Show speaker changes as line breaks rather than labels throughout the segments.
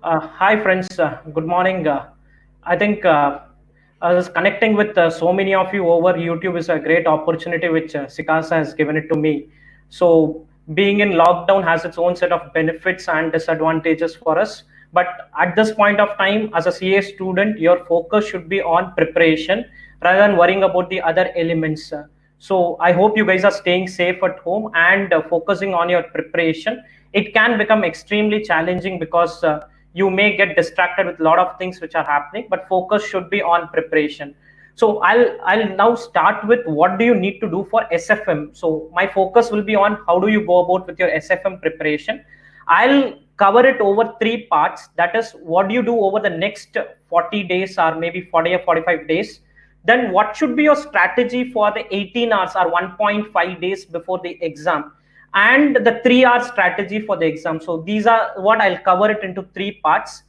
Hi friends, good morning. I think I was connecting with so many of you over YouTube is a great opportunity which SICASA has given it to me. So being in lockdown has its own set of benefits and disadvantages for us. But at this point of time, as a CA student, your focus should be on preparation rather than worrying about the other elements. So I hope you guys are staying safe at home and focusing on your preparation. It can become extremely challenging because you may get distracted with a lot of things which are happening, but focus should be on preparation. So I'll now start with what do you need to do for SFM. So my focus will be on how do you go about with your SFM preparation. I'll cover it over three parts. That is, what do you do over the next 40 days or maybe 40 or 45 days. Then what should be your strategy for the 18 hours or 1.5 days before the exam, and the 3 hour strategy for the exam. So these are what I'll cover it into three parts.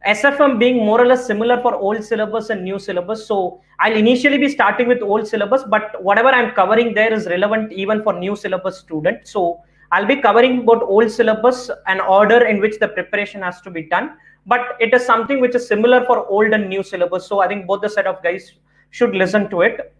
SFM being more or less similar for old syllabus and new syllabus. So I'll initially be starting with old syllabus, but whatever I'm covering there is relevant even for new syllabus student. So I'll be covering about old syllabus and order in which the preparation has to be done. But it is something which is similar for old and new syllabus. So I think both the set of guys should listen to it.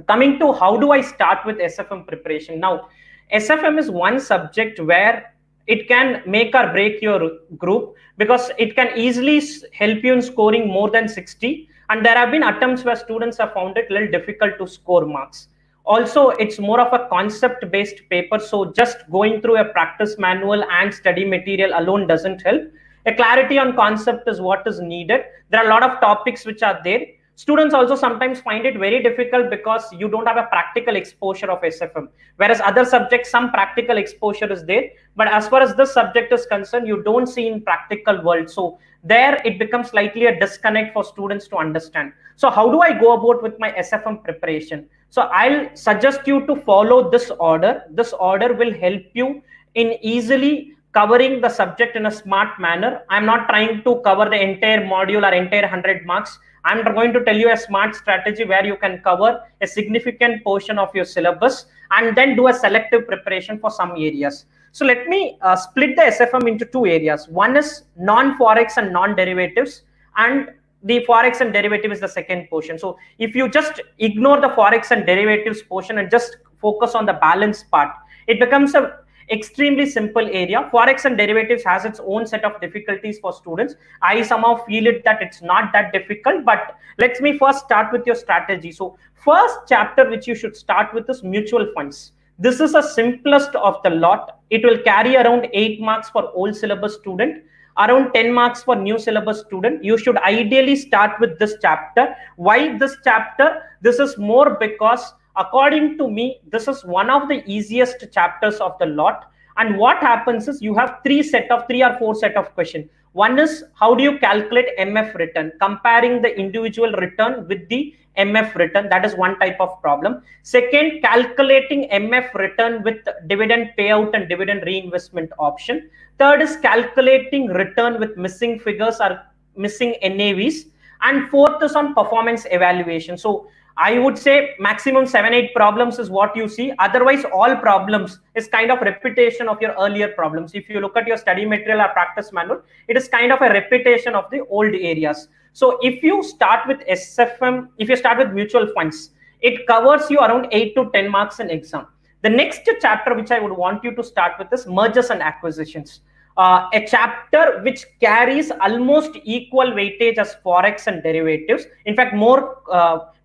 Coming to how do I start with SFM preparation? Now, SFM is one subject where it can make or break your group because it can easily help you in scoring more than 60. And there have been attempts where students have found it a little difficult to score marks. Also, it's more of a concept based paper. So just going through a practice manual and study material alone doesn't help. A clarity on concept is what is needed. There are a lot of topics which are there. Students also sometimes find it very difficult because you don't have a practical exposure of SFM. Whereas other subjects, some practical exposure is there. But as far as this subject is concerned, you don't see in practical world. So there it becomes slightly a disconnect for students to understand. So how do I go about with my SFM preparation? So I'll suggest you to follow this order. This order will help you in easily covering the subject in a smart manner. I'm not trying to cover the entire module or entire 100 marks. I'm going to tell you a smart strategy where you can cover a significant portion of your syllabus and then do a selective preparation for some areas. So let me split the SFM into two areas. One is non-forex and non-derivatives, and the forex and derivative is the second portion. So if you just ignore the forex and derivatives portion and just focus on the balance part, it becomes a extremely simple area. Forex and derivatives has its own set of difficulties for students. I somehow feel it that it's not that difficult, but let me first start with your strategy. So first chapter which you should start with is mutual funds. This is the simplest of the lot. It will carry around 8 marks for old syllabus student, around 10 marks for new syllabus student. You should ideally start with this chapter. Why this chapter? This is more because according to me, this is one of the easiest chapters of the lot. And what happens is you have three or four set of questions. One is how do you calculate MF return, comparing the individual return with the MF return. That is one type of problem. Second, calculating MF return with dividend payout and dividend reinvestment option. Third is calculating return with missing figures or missing NAVs. And fourth is on performance evaluation. So I would say maximum 7-8 problems is what you see. Otherwise, all problems is kind of repetition of your earlier problems. If you look at your study material or practice manual, it is kind of a repetition of the old areas. So if you start with SFM, if you start with mutual funds, it covers you around 8 to 10 marks in exam. The next chapter which I would want you to start with is mergers and acquisitions. A chapter which carries almost equal weightage as forex and derivatives. In fact, more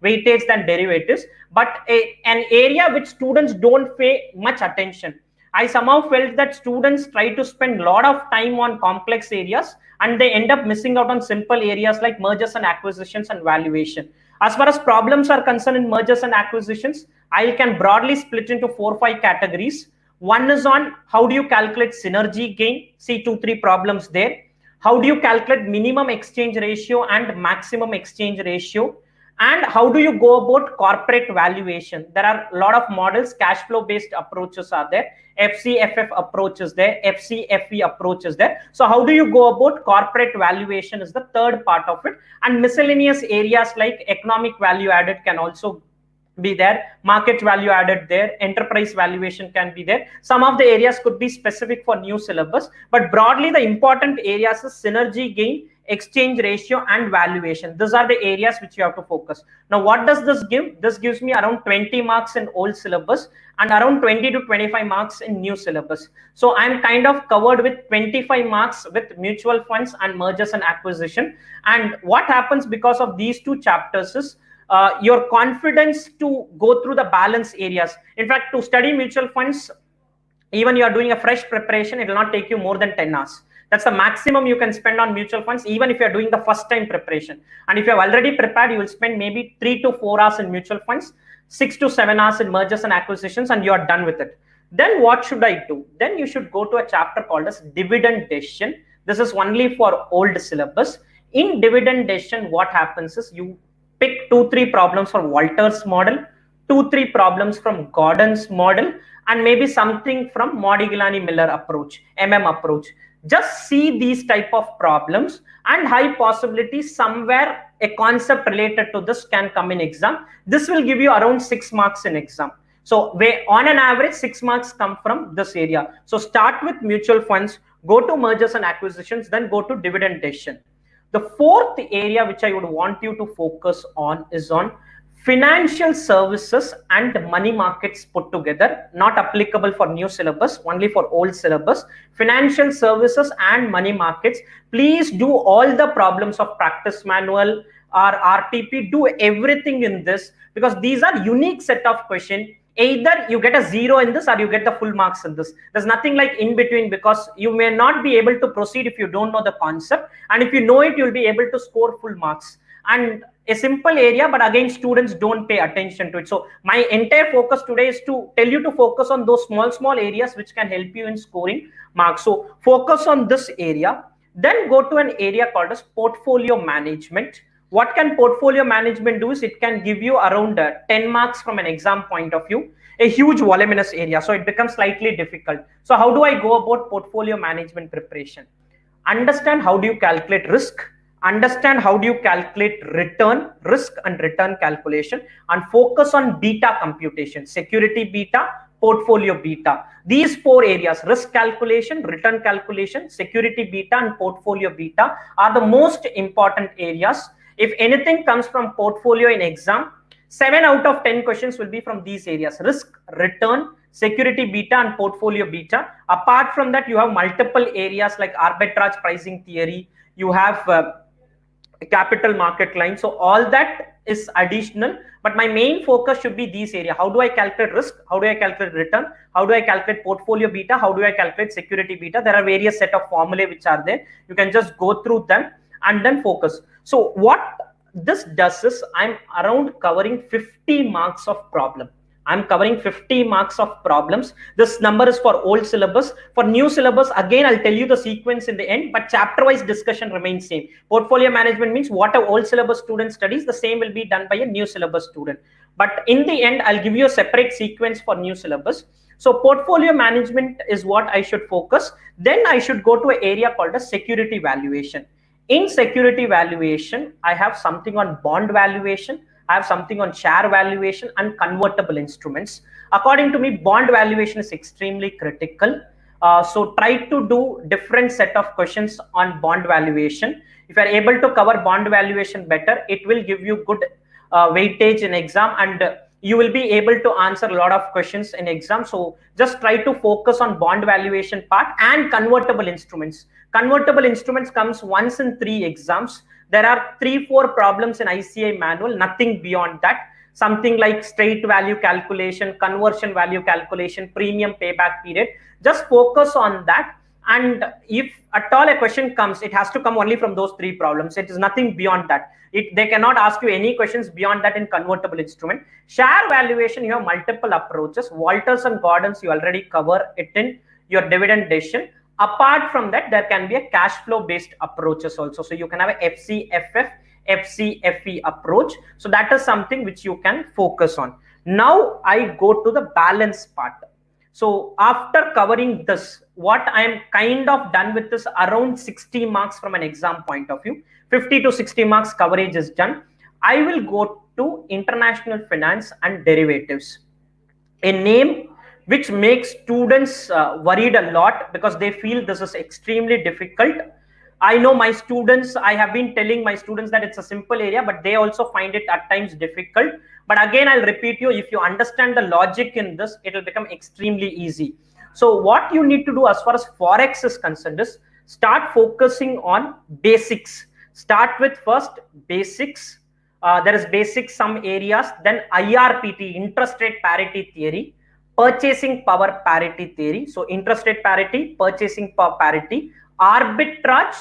weightage than derivatives, but an area which students don't pay much attention. I somehow felt that students try to spend a lot of time on complex areas and they end up missing out on simple areas like mergers and acquisitions and valuation. As far as problems are concerned in mergers and acquisitions, I can broadly split into 4 or 5 categories. One is on how do you calculate synergy gain? See 2-3 problems there. How do you calculate minimum exchange ratio and maximum exchange ratio? And how do you go about corporate valuation? There are a lot of models, cash flow based approaches are there, FCFF approaches there, FCFE approaches there. So how do you go about corporate valuation is the third part of it. And miscellaneous areas like economic value added can also be there, market value added there, enterprise valuation can be there. Some of the areas could be specific for new syllabus, but broadly the important areas is synergy gain, exchange ratio, and valuation. These are the areas which you have to focus. Now what does this give? This gives me around 20 marks in old syllabus and around 20 to 25 marks in new syllabus. So I'm kind of covered with 25 marks with mutual funds and mergers and acquisition. And what happens because of these two chapters is your confidence to go through the balance areas. In fact, to study mutual funds, even you are doing a fresh preparation, it will not take you more than 10 hours. That's the maximum you can spend on mutual funds, even if you are doing the first time preparation. And if you have already prepared, you will spend maybe 3 to 4 hours in mutual funds, 6 to 7 hours in mergers and acquisitions, and you are done with it. Then what should I do? Then you should go to a chapter called as dividend decision. This is only for old syllabus. In dividend decision, what happens is you pick 2-3 problems from Walter's model, 2-3 problems from Gordon's model, and maybe something from Modigliani Miller approach, approach. Just see these type of problems, and high possibility somewhere a concept related to this can come in exam. This will give you around 6 marks in exam. So on an average, 6 marks come from this area. So start with mutual funds, go to mergers and acquisitions, then go to dividend decision. The fourth area which I would want you to focus on is on financial services and money markets put together, not applicable for new syllabus, only for old syllabus. Financial services and money markets, please do all the problems of practice manual or RTP, do everything in this, because these are unique set of questions. Either you get a 0 in this or you get the full marks in this. There's nothing like in between, because you may not be able to proceed if you don't know the concept, and if you know it, you'll be able to score full marks. And a simple area, but again students don't pay attention to it. So my entire focus today is to tell you to focus on those small areas which can help you in scoring marks. So focus on this area, then go to an area called as portfolio management. What can portfolio management do is it can give you around 10 marks from an exam point of view, a huge voluminous area, so it becomes slightly difficult. So how do I go about portfolio management preparation? Understand how do you calculate risk, understand how do you calculate return, risk and return calculation, and focus on beta computation, security beta, portfolio beta. These 4 areas, risk calculation, return calculation, security beta, and portfolio beta, are the most important areas. If anything comes from portfolio in exam, 7 out of 10 questions will be from these areas: risk, return, security beta, and portfolio beta. Apart from that, you have multiple areas like arbitrage pricing theory, you have capital market line. So all that is additional, but my main focus should be these areas. How do I calculate risk? How do I calculate return? How do I calculate portfolio beta? How do I calculate security beta? There are various set of formulae which are there. You can just go through them and then focus. So what this does is I'm around covering 50 marks of problem. I'm covering 50 marks of problems. This number is for old syllabus. For new syllabus, again, I'll tell you the sequence in the end, but chapter-wise discussion remains same. Portfolio management means what a old syllabus student studies, the same will be done by a new syllabus student. But in the end, I'll give you a separate sequence for new syllabus. So portfolio management is what I should focus. Then I should go to an area called a security valuation. In security valuation, I have something on bond valuation, I have something on share valuation and convertible instruments. According to me, bond valuation is extremely critical. So try to do different set of questions on bond valuation. If you are able to cover bond valuation better, it will give you good weightage in exam, and you will be able to answer a lot of questions in exam. So just try to focus on bond valuation part and convertible instruments. Convertible instruments comes once in 3 exams. There are 3-4 problems in ICAI manual, nothing beyond that. Something like straight value calculation, conversion value calculation, premium payback period. Just focus on that. And if at all a question comes, it has to come only from those 3 problems. It is nothing beyond that. They cannot ask you any questions beyond that in convertible instrument. Share valuation, you have multiple approaches. Walters and Gordon's, you already cover it in your dividend decision. Apart from that, there can be a cash flow based approaches also. So you can have a FCFF, FCFE approach. So that is something which you can focus on. Now I go to the balance part. So after covering this, what I am kind of done with is around 60 marks from an exam point of view. 50 to 60 marks coverage is done. I will go to international finance and derivatives, a name which makes students worried a lot because they feel this is extremely difficult. I know my students, I have been telling my students that it's a simple area, but they also find it at times difficult. But again, I'll repeat you, if you understand the logic in this, it will become extremely easy. So what you need to do as far as Forex is concerned is start focusing on basics. Start with first basics. There is basics, some areas, then IRPT, interest rate parity theory, purchasing power parity theory. So interest rate parity, purchasing power parity, arbitrage.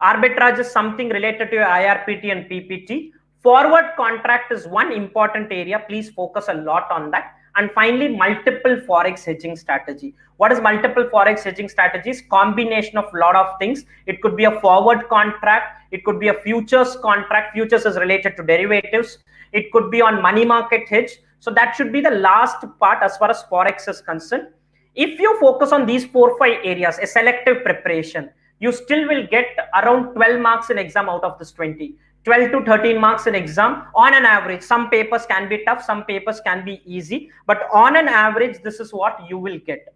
Arbitrage is something related to your IRPT and PPT. Forward contract is one important area. Please focus a lot on that. And finally, multiple forex hedging strategy. What is multiple forex hedging strategies? Combination of a lot of things. It could be a forward contract. It could be a futures contract. Futures is related to derivatives. It could be on money market hedge. So that should be the last part as far as forex is concerned. If you focus on these 4-5 areas, a selective preparation, you still will get around 12 marks in exam out of this 20. 12 to 13 marks in exam on an average. Some papers can be tough, some papers can be easy, but on an average, this is what you will get.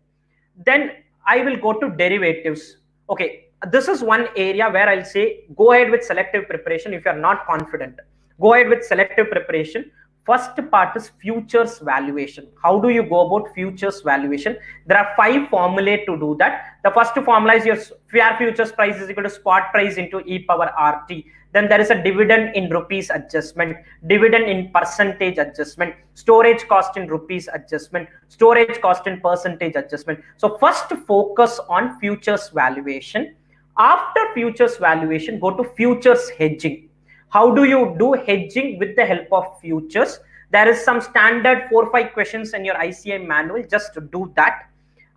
Then I will go to derivatives. Okay, this is one area where I'll say go ahead with selective preparation if you're not confident. Go ahead with selective preparation. First part is futures valuation. How do you go about futures valuation? There are 5 formulae to do that. The first formula is your fair futures price is equal to spot price into e power RT. Then there is a dividend in rupees adjustment, dividend in percentage adjustment, storage cost in rupees adjustment, storage cost in percentage adjustment. So first focus on futures valuation. After futures valuation, go to futures hedging. How do you do hedging with the help of futures? There is some standard 4-5 questions in your ICAI manual. Just to do that.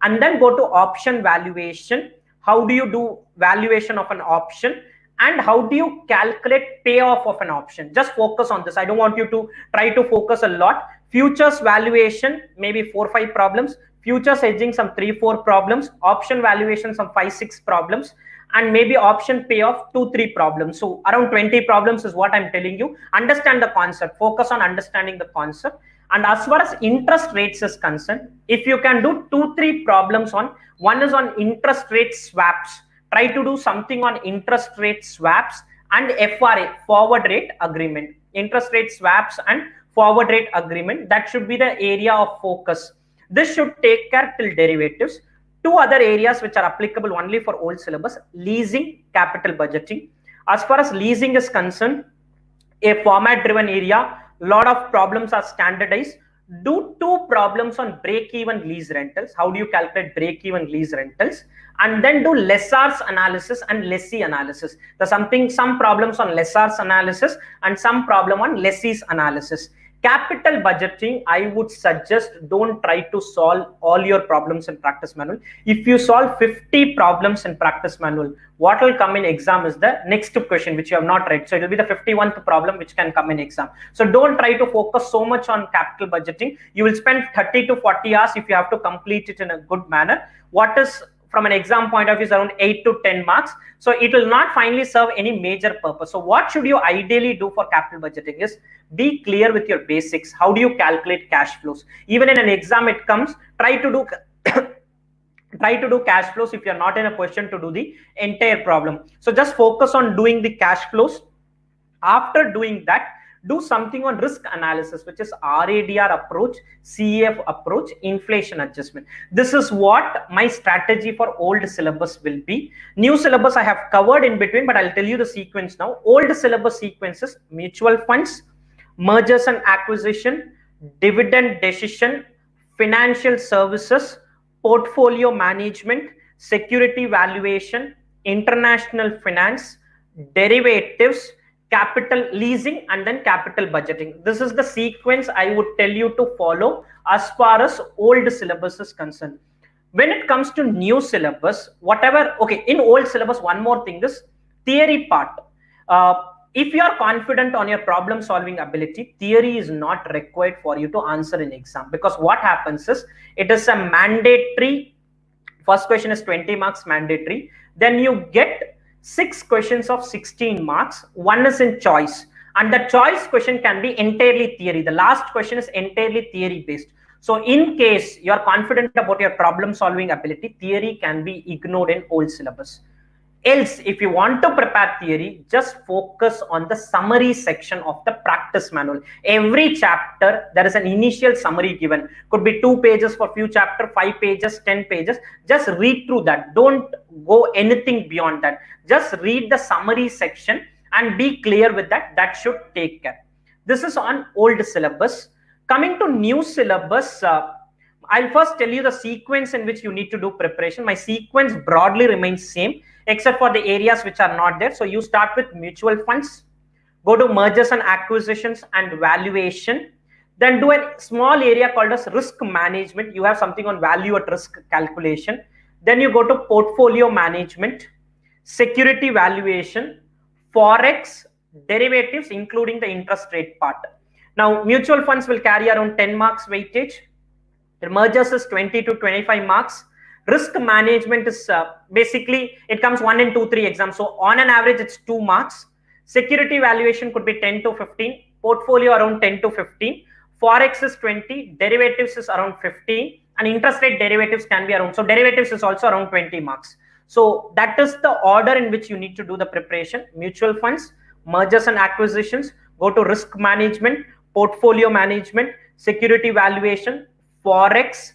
And then go to option valuation. How do you do valuation of an option? And how do you calculate payoff of an option? Just focus on this. I don't want you to try to focus a lot. Futures valuation, maybe 4-5 problems. Futures hedging, some 3-4 problems. Option valuation, some 5-6 problems. And maybe option payoff, 2-3 problems. So around 20 problems is what I'm telling you. Understand the concept. Focus on understanding the concept. And as far as interest rates is concerned, if you can do 2-3 problems on, one is on interest rate swaps. Try to do something on interest rate swaps and FRA, forward rate agreement. Interest rate swaps and forward rate agreement. That should be the area of focus. This should take care till derivatives. 2 other areas which are applicable only for old syllabus: leasing, capital budgeting. As far as leasing is concerned, a format driven area, lot of problems are standardized. Do 2 problems on break-even lease rentals. How do you calculate break-even lease rentals? And then do lessors analysis and lessee analysis. There's some problems on lessors analysis and some problem on lessees analysis. Capital budgeting, I would suggest don't try to solve all your problems in practice manual. If you solve 50 problems in practice manual, what will come in exam is the next question which you have not read. So it will be the 51st problem which can come in exam. So don't try to focus so much on capital budgeting. You will spend 30 to 40 hours if you have to complete it in a good manner. What is from an exam point of view is around 8 to 10 marks. So it will not finally serve any major purpose. So what should you ideally do for capital budgeting is be clear with your basics. How do you calculate cash flows? Even in an exam it comes, try to do try to do cash flows if you're not in a position to do the entire problem. So just focus on doing the cash flows. After doing that, do something on risk analysis, which is RADR approach, CEF approach, inflation adjustment. This is what my strategy for old syllabus will be. New syllabus I have covered in between, but I'll tell you the sequence now. Old syllabus sequences: mutual funds, mergers and acquisition, dividend decision, financial services, portfolio management, security valuation, international finance, derivatives, capital leasing, and then capital budgeting. This is the sequence I would tell you to follow as far as old syllabus is concerned. When it comes to new syllabus, whatever, okay, in old syllabus, one more thing is theory part. If you are confident on your problem solving ability, theory is not required for you to answer in exam, because what happens is it is a mandatory. First question is 20 marks mandatory. Then you get 6 questions of 16 marks. One is in choice. And the choice question can be entirely theory. The last question is entirely theory based. So in case you are confident about your problem solving ability, theory can be ignored in old syllabus. Else, if you want to prepare theory, just focus on the summary section of the practice manual. Every chapter, there is an initial summary given. Could be 2 pages for few chapter, 5 pages, 10 pages. Just read through that. Don't go anything beyond that. Just read the summary section and be clear with that. That should take care. This is on old syllabus. Coming to new syllabus, I'll first tell you the sequence in which you need to do preparation. My sequence broadly remains same, except for the areas which are not there. So you start with mutual funds, go to mergers and acquisitions and valuation, then do a small area called as risk management. You have something on value at risk calculation. Then you go to portfolio management, security valuation, forex, derivatives, including the interest rate part. Now, mutual funds will carry around 10 marks weightage. The mergers is 20 to 25 marks. Risk management is basically, it comes 1 in 2, 3 exams. So on an average, it's 2 marks. Security valuation could be 10 to 15. Portfolio around 10 to 15. Forex is 20. Derivatives is around 15. And interest rate derivatives can be around. So derivatives is also around 20 marks. So that is the order in which you need to do the preparation. Mutual funds, mergers and acquisitions, go to risk management, portfolio management, security valuation, forex,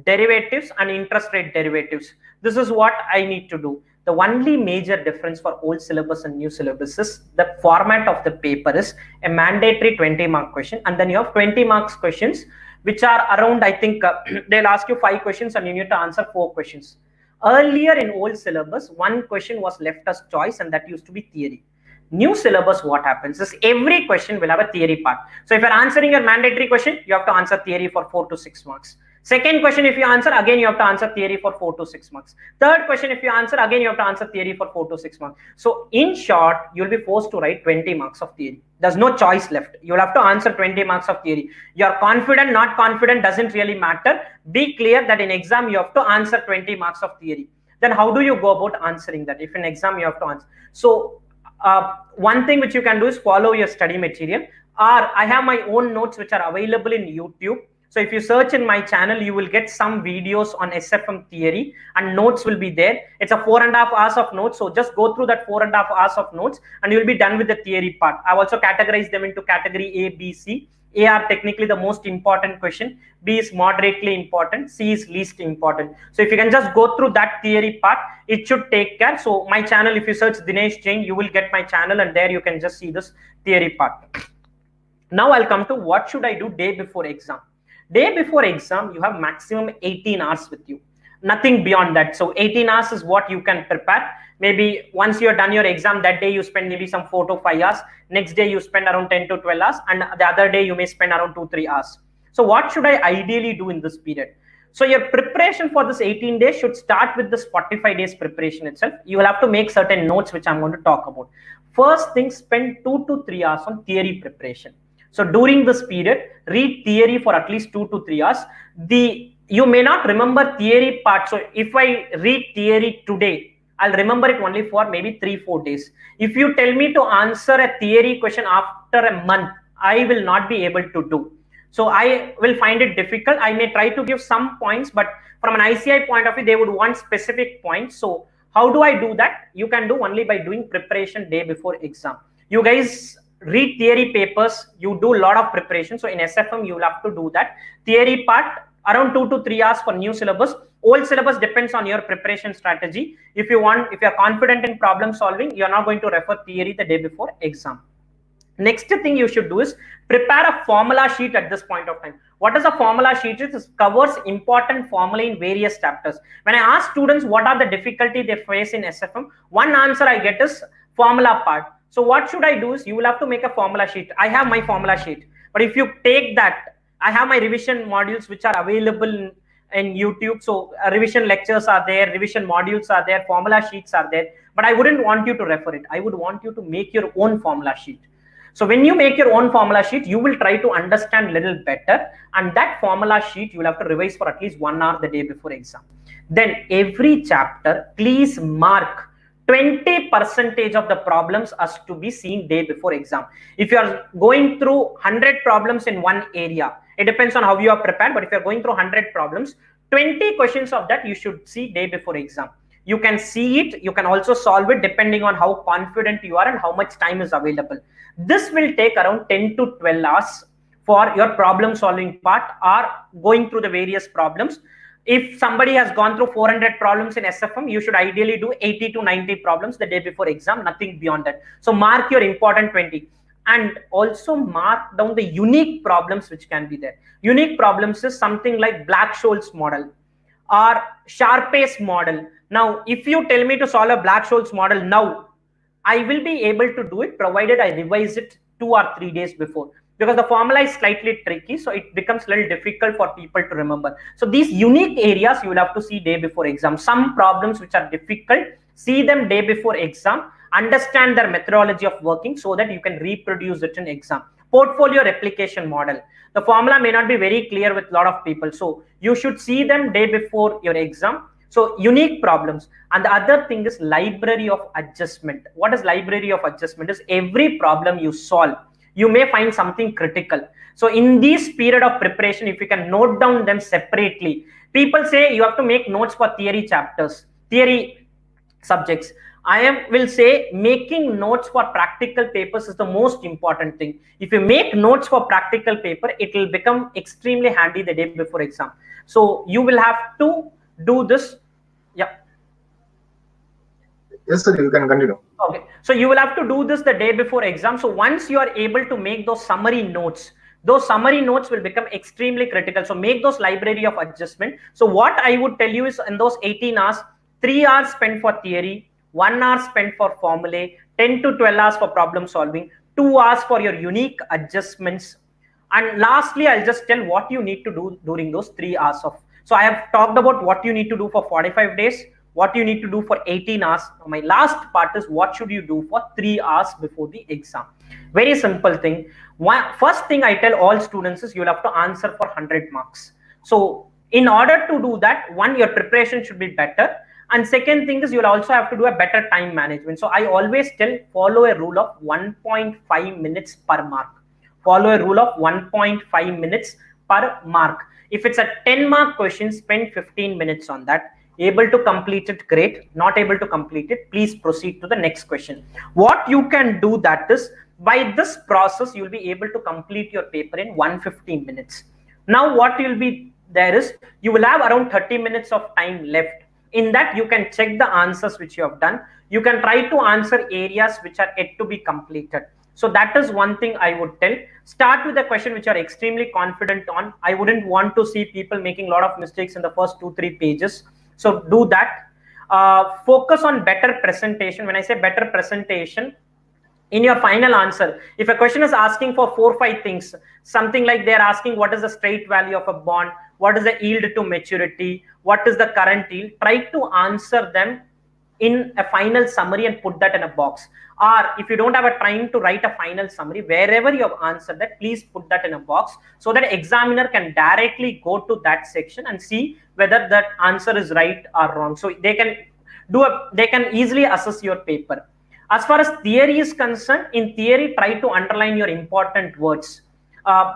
derivatives and interest rate derivatives. This is what I need to do. The only major difference for old syllabus and new syllabus is the format of the paper is a mandatory 20-mark question, and then you have 20 marks questions which are around, I think they'll ask you 5 questions and you need to answer 4 questions. Earlier in old syllabus, 1 question was left as choice and that used to be theory. New syllabus, what happens is every question will have a theory part. So if you're answering your mandatory question, you have to answer theory for 4 to 6 marks. Second question, if you answer, again you have to answer theory for 4 to 6 marks. Third question, if you answer, again you have to answer theory for 4 to 6 marks. So in short, you'll be forced to write 20 marks of theory. There's no choice left. You'll have to answer 20 marks of theory. You're confident, not confident, doesn't really matter. Be clear that in exam you have to answer 20 marks of theory. Then how do you go about answering that? If in exam you have to answer. So one thing which you can do is follow your study material, or I have my own notes which are available in YouTube. So if you search in my channel, you will get some videos on SFM theory and notes will be there. It's a 4.5 hours of notes. So just go through that 4.5 hours of notes and you'll be done with the theory part. I've also categorized them into category A, B, C. A are technically the most important question. B is moderately important. C is least important. So if you can just go through that theory part, it should take care. So my channel, if you search Dinesh Jain, you will get my channel and there you can just see this theory part. Now I'll come to what should I do day before exam. Day before exam, you have maximum 18 hours with you. Nothing beyond that. So 18 hours is what you can prepare. Maybe once you're done your exam, that day you spend maybe some 4 to 5 hours. Next day you spend around 10 to 12 hours. And the other day you may spend around 2-3 hours. So what should I ideally do in this period? So your preparation for this 18 days should start with this 45 days preparation itself. You will have to make certain notes which I'm going to talk about. First thing, spend 2 to 3 hours on theory preparation. So during this period, read theory for at least 2 to 3 hours. You may not remember theory part. So if I read theory today, I'll remember it only for maybe 3-4 days. If you tell me to answer a theory question after a month, I will not be able to do. So I will find it difficult. I may try to give some points, but from an ICAI point of view, they would want specific points. So how do I do that? You can do only by doing preparation day before exam. You guys read theory papers, you do a lot of preparation. So in SFM, you will have to do that. Theory part, around 2 to 3 hours for new syllabus. Old syllabus depends on your preparation strategy. If you're confident in problem solving, you're not going to refer theory the day before exam. Next thing you should do is prepare a formula sheet at this point of time. What is a formula sheet? It covers important formula in various chapters. When I ask students what are the difficulty they face in SFM, one answer I get is formula part. So what should I do is you will have to make a formula sheet. I have my formula sheet, but if you take that, I have my revision modules which are available in YouTube. So revision lectures are there, revision modules are there, formula sheets are there, but I wouldn't want you to refer it. I would want you to make your own formula sheet. So when you make your own formula sheet, you will try to understand a little better, and that formula sheet you will have to revise for at least 1 hour the day before exam. Then every chapter, please mark 20% of the problems has to be seen day before exam. If you are going through 100 problems in one area, it depends on how you are prepared, but if you're going through 100 problems, 20 questions of that you should see day before exam. You can see it, you can also solve it depending on how confident you are and how much time is available. This will take around 10 to 12 hours for your problem solving part or going through the various problems. If somebody has gone through 400 problems in SFM, you should ideally do 80 to 90 problems the day before exam, nothing beyond that. So mark your important 20 and also mark down the unique problems which can be there. Unique problems is something like Black-Scholes model or Sharpe's model. Now, if you tell me to solve a Black-Scholes model now, I will be able to do it provided I revise it 2 or 3 days before, because the formula is slightly tricky, so it becomes a little difficult for people to remember. So these unique areas you will have to see day before exam. Some problems which are difficult, see them day before exam, understand their methodology of working so that you can reproduce it in exam. Portfolio replication model. The formula may not be very clear with a lot of people, so you should see them day before your exam. So unique problems. And the other thing is library of adjustment. What is library of adjustment? Is every problem you solve, you may find something critical. So in this period of preparation, if you can note down them separately, people say you have to make notes for theory chapters, theory subjects. Will say making notes for practical papers is the most important thing. If you make notes for practical paper, it will become extremely handy the day before exam. So you will have to do this. Yeah.
Yes, sir, you can continue.
Okay, so you will have to do this the day before exam. So once you are able to make those summary notes will become extremely critical. So make those library of adjustment. So what I would tell you is in those 18 hours, 3 hours spent for theory, 1 hour spent for formulae, 10 to 12 hours for problem solving, 2 hours for your unique adjustments. And lastly, I'll just tell what you need to do during those 3 hours of. So I have talked about what you need to do for 45 days, what you need to do for 18 hours. My last part is what should you do for 3 hours before the exam. Very simple thing. First thing I tell all students is you'll have to answer for 100 marks. So in order to do that, one, your preparation should be better. And second thing is you'll also have to do a better time management. So I always tell follow a rule of 1.5 minutes per mark. Follow a rule of 1.5 minutes per mark. If it's a 10 mark question, spend 15 minutes on that. Able to complete it, great. Not able to complete it, please proceed to the next question. What you can do that is, by this process, you'll be able to complete your paper in 150 minutes. Now what you'll be there is, you will have around 30 minutes of time left. In that, you can check the answers which you have done. You can try to answer areas which are yet to be completed. So that is one thing I would tell. Start with a question which you are extremely confident on. I wouldn't want to see people making a lot of mistakes in the first 2-3 pages. So do that. Focus on better presentation. When I say better presentation, in your final answer, if a question is asking for 4-5 things, something like they're asking what is the straight value of a bond, what is the yield to maturity, what is the current yield, try to answer them in a final summary and put that in a box. Or if you don't have a time to write a final summary, wherever you have answered that, please put that in a box so that examiner can directly go to that section and see whether that answer is right or wrong. So they can easily assess your paper. As far as theory is concerned, in theory, try to underline your important words.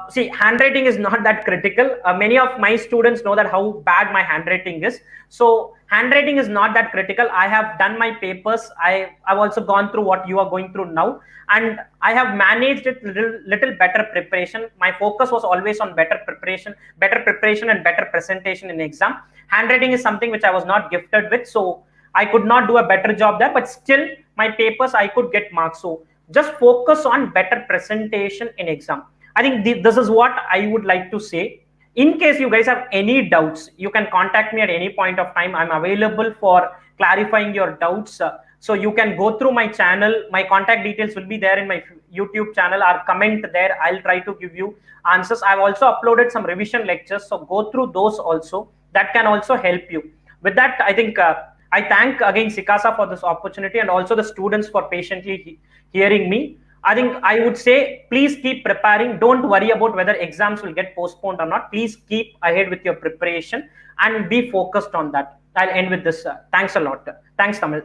See, handwriting is not that critical. Many of my students know that how bad my handwriting is. So handwriting is not that critical. I have done my papers. I've also gone through what you are going through now, and I have managed it little better preparation. My focus was always on better preparation and better presentation in exam. Handwriting is something which I was not gifted with, so I could not do a better job there, but still my papers I could get marks. So just focus on better presentation in exam. I think this is what I would like to say. In case you guys have any doubts, you can contact me at any point of time. I'm available for clarifying your doubts. So you can go through my channel. My contact details will be there in my YouTube channel, or comment there. I'll try to give you answers. I've also uploaded some revision lectures, so go through those also. That can also help you. With that, I think I thank again SICASA for this opportunity, and also the students for patiently hearing me. I think I would say, please keep preparing. Don't worry about whether exams will get postponed or not. Please keep ahead with your preparation and be focused on that. I'll end with this. Thanks a lot. Thanks, Tamil.